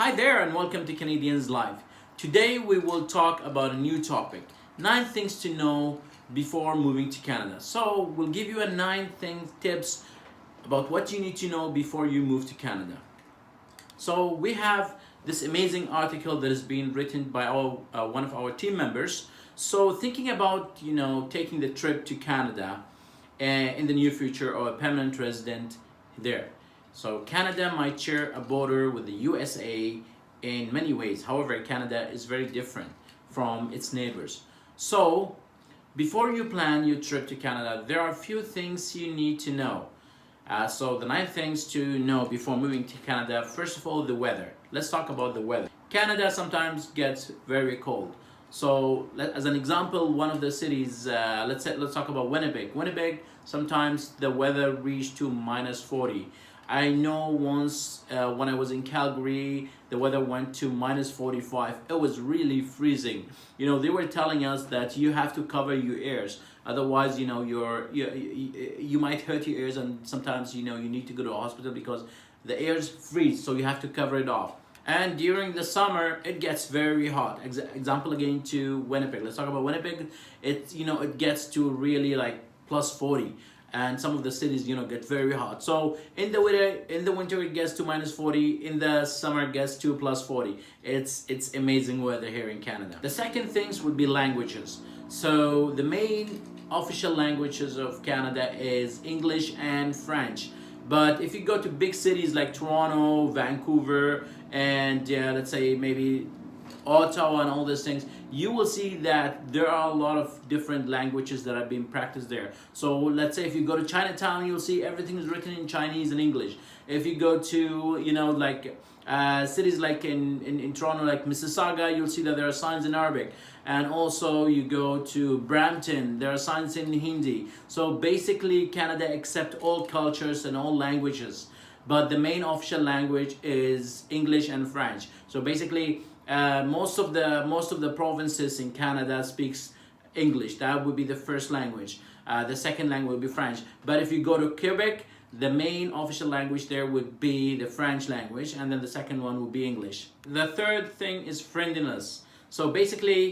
Hi there and welcome to Canadians Live. Today we will talk about a new topic, 9 things to know before moving to Canada. So we'll give you a 9 tips about what you need to know before you move to Canada. So we have this amazing article that has been written by one of our team members. So thinking about taking the trip to Canada in the near future or a permanent resident there. So Canada might share a border with the USA in many ways. However, Canada is very different from its neighbors. So before you plan your trip to Canada, there are a few things you need to know. So the 9 things to know before moving to Canada. First of all, the weather. Let's talk about the weather. Canada sometimes gets very cold. So as an example, one of the cities, let's talk about Winnipeg. Winnipeg, sometimes the weather reached to -40. I know once when I was in Calgary, the weather went to -45. It was really freezing. They were telling us that you have to cover your ears. Otherwise, you might hurt your ears, and sometimes you need to go to a hospital because the ears freeze, so you have to cover it off. And during the summer, it gets very hot. Example again to Winnipeg. Let's talk about Winnipeg. It gets to really like +40. And some of the cities get very hot. So in the winter it gets to -40. In the summer it gets to +40. It's amazing weather here in Canada. The second things would be languages. So the main official languages of Canada is English and French. But if you go to big cities like Toronto, Vancouver, and let's say maybe Ottawa and all these things, you will see that there are a lot of different languages that are being practiced there. So let's say if you go to Chinatown, you'll see everything is written in Chinese and English. If you go to cities like in Toronto, like Mississauga, you'll see that there are signs in Arabic. And also you go to Brampton, there are signs in Hindi. So basically Canada accepts all cultures and all languages, but the main official language is English and French. So basically most of the provinces in Canada speaks English. That would be the first language. The second language would be French. But if you go to Quebec, the main official language there would be the French language, and then the second one would be English. The third thing is friendliness. So basically,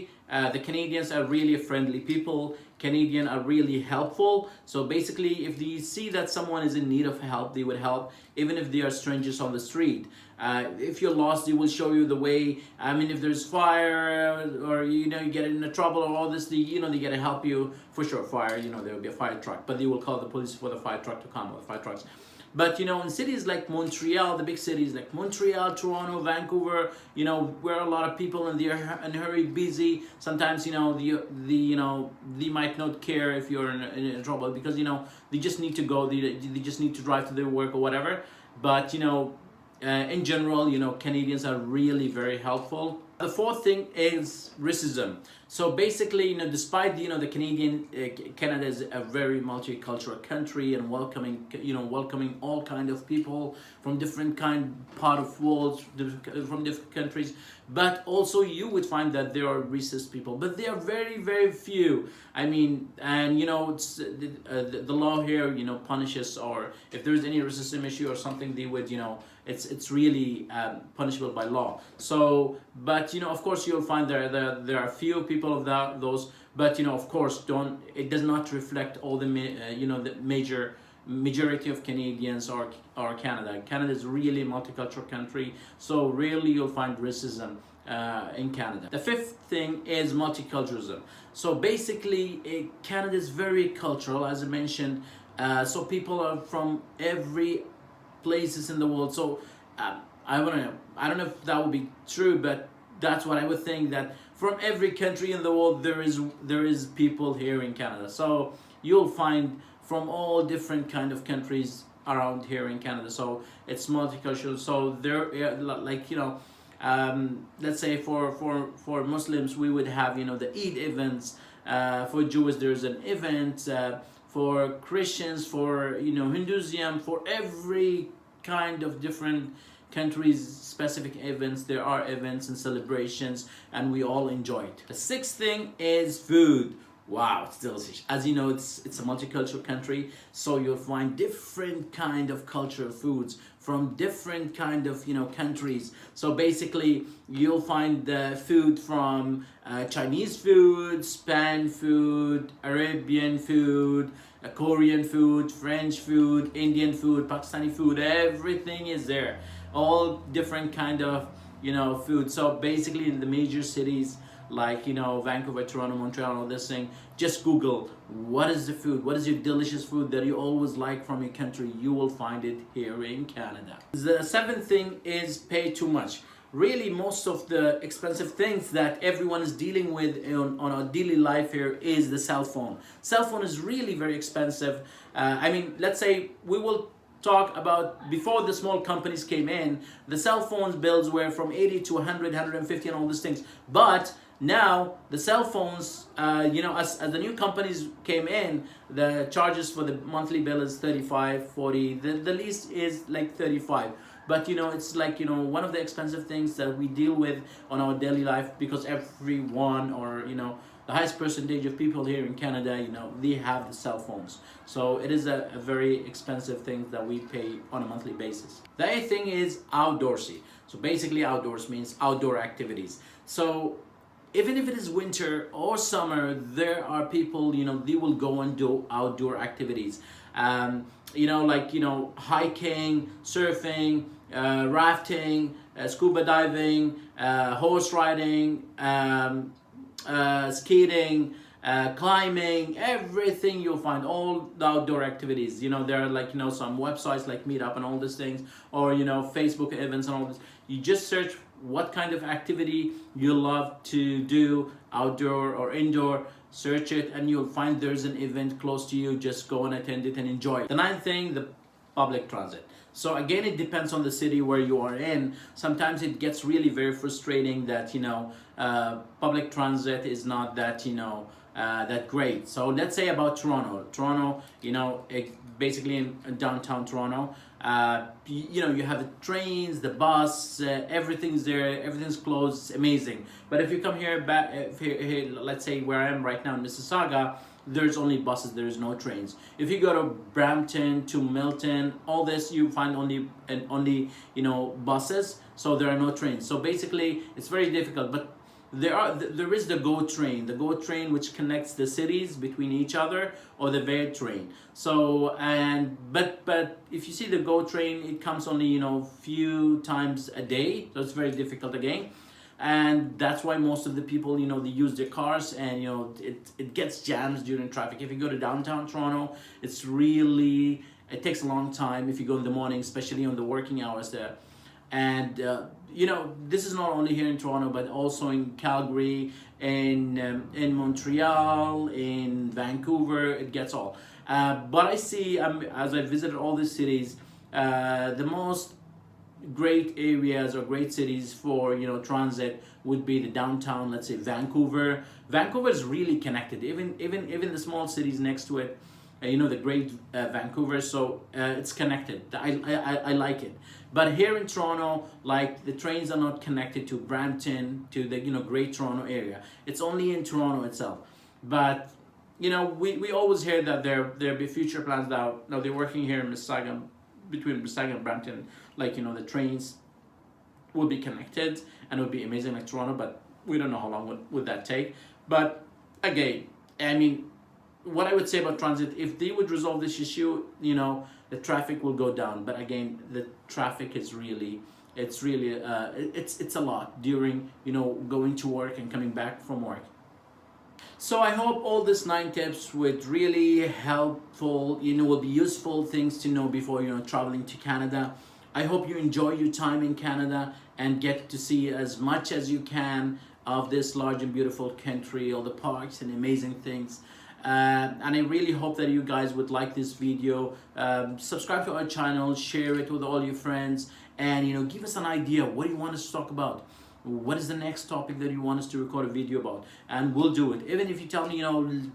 the Canadians are really friendly people. Canadians are really helpful. So basically, if they see that someone is in need of help, they would help, even if they are strangers on the street. If you're lost, they will show you the way. I mean, if there's fire or you get into trouble or all this, they gotta help you for sure. Fire, there will be a fire truck, but they will call the police for the fire truck to come, or the fire trucks. But in cities like Montreal, the big cities like Montreal, Toronto, Vancouver, where a lot of people and they're in a hurry, busy. Sometimes they might not care if you're in trouble because they just need to go, they just need to drive to their work or whatever. But in general, Canadians are really very helpful. The fourth thing is racism. So basically, despite the Canada is a very multicultural country and welcoming all kind of people from different part of worlds, from different countries. But also you would find that there are racist people, but they are very, very few. I mean, and it's the law here punishes, or if there is any racism issue or something, they would it's really punishable by law. So, but of course you'll find there are few people of those, but of course it does not reflect all the the majority of Canadians or Canada. Canada is really a multicultural country, so rarely you'll find racism in Canada. The fifth thing is multiculturalism. So basically Canada is very cultural, as I mentioned. So people are from every places in the world. So I don't know if that would be true, but that's what I would think, that from every country in the world there is people here in Canada. So you'll find from all different kind of countries around here in Canada. So it's multicultural. So there, let's say for Muslims we would have the Eid events. For Jews there's an event. For Christians, for Hinduism, for every kind of different countries specific events, there are events and celebrations, and we all enjoy it. The sixth thing is food. Wow, it's delicious. As you know, it's a multicultural country, so you'll find different kind of cultural foods from different kind of countries. So basically, you'll find the food from Chinese food, Spanish food, Arabian food, Korean food, French food, Indian food, Pakistani food. Everything is there. All different kind of food. So basically, in the major cities like Vancouver, Toronto, Montreal, all this thing, just Google what is the food, what is your delicious food that you always like from your country. You will find it here in Canada. The seventh thing is pay too much. Really, most of the expensive things that everyone is dealing with on our daily life here is the cell phone. Cell phone is really very expensive. I mean, let's say we will talk about before the small companies came in, the cell phones bills were from 80 to 100, 150 and all these things. But now the cell phones, as the new companies came in, the charges for the monthly bill is 35, 40. The least is like 35. But it's like one of the expensive things that we deal with on our daily life, because everyone, or the highest percentage of people here in Canada, they have the cell phones. So it is a very expensive thing that we pay on a monthly basis. The eighth thing is outdoorsy. So basically, outdoors means outdoor activities. So even if it is winter or summer, there are people, they will go and do outdoor activities. Like hiking, surfing, rafting, scuba diving, horse riding, skating, climbing, everything you'll find, all the outdoor activities. There are like some websites like Meetup and all these things, or Facebook events and all this. You just search what kind of activity you love to do, outdoor or indoor. Search it and you'll find there's an event close to you. Just go and attend it and enjoy it. The ninth thing, the public transit. So again, it depends on the city where you are in. Sometimes it gets really very frustrating that public transit is not that that great. So let's say about Toronto, basically in downtown Toronto, you have the trains, the bus, everything's there, everything's closed, it's amazing. But if you come here, here, let's say where I am right now in Mississauga, there's only buses, there's no trains. If you go to Brampton, to Milton, all this, you find only buses, so there are no trains. So basically, it's very difficult. But there is the GO train which connects the cities between each other, or the VERT train. So but if you see the GO train, it comes only few times a day, so it's very difficult again. And that's why most of the people, they use their cars, and it gets jams during traffic. If you go to downtown Toronto, it takes a long time if you go in the morning, especially on the working hours there. And this is not only here in Toronto, but also in Calgary, in Montreal, in Vancouver. It gets all. But I see, as I visited all these cities, the most great areas or great cities for transit would be the downtown. Let's say Vancouver. Vancouver is really connected. Even the small cities next to it. The great Vancouver, so it's connected. I like it. But here in Toronto, like, the trains are not connected to Brampton, to the Great Toronto area. It's only in Toronto itself. But we always hear that there be future plans now they're working here in Mississauga, between Mississauga and Brampton, like the trains will be connected and it would be amazing like Toronto, but we don't know how long would that take. But again, I mean, what I would say about transit, if they would resolve this issue, the traffic will go down. But again, the traffic is it's a lot during going to work and coming back from work. So I hope all these 9 tips would really helpful, will be useful things to know before traveling to Canada. I hope you enjoy your time in Canada and get to see as much as you can of this large and beautiful country, all the parks and amazing things. And I really hope that you guys would like this video. Subscribe to our channel, share it with all your friends, and give us an idea. What do you want us to talk about? What is the next topic that you want us to record a video about? And we'll do it. Even if you tell me,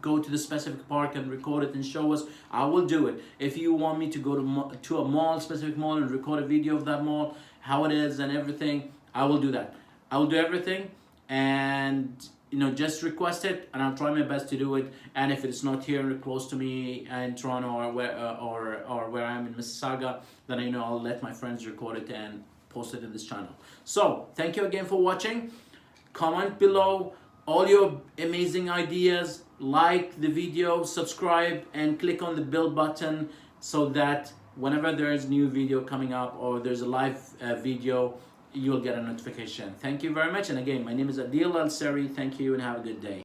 go to the specific park and record it and show us, I will do it. If you want me to go to a mall, specific mall, and record a video of that mall, how it is and everything, I will do that. I will do everything. And just request it, and I'll try my best to do it. And if it's not here close to me in Toronto, or where I'm in Mississauga, then I'll let my friends record it and post it in this channel. So thank you again for watching. Comment below all your amazing ideas, like the video, subscribe, and click on the bell button so that whenever there is new video coming up or there's a live video, you'll get a notification. Thank you very much. And again, my name is Adil Al Sari. Thank you and have a good day.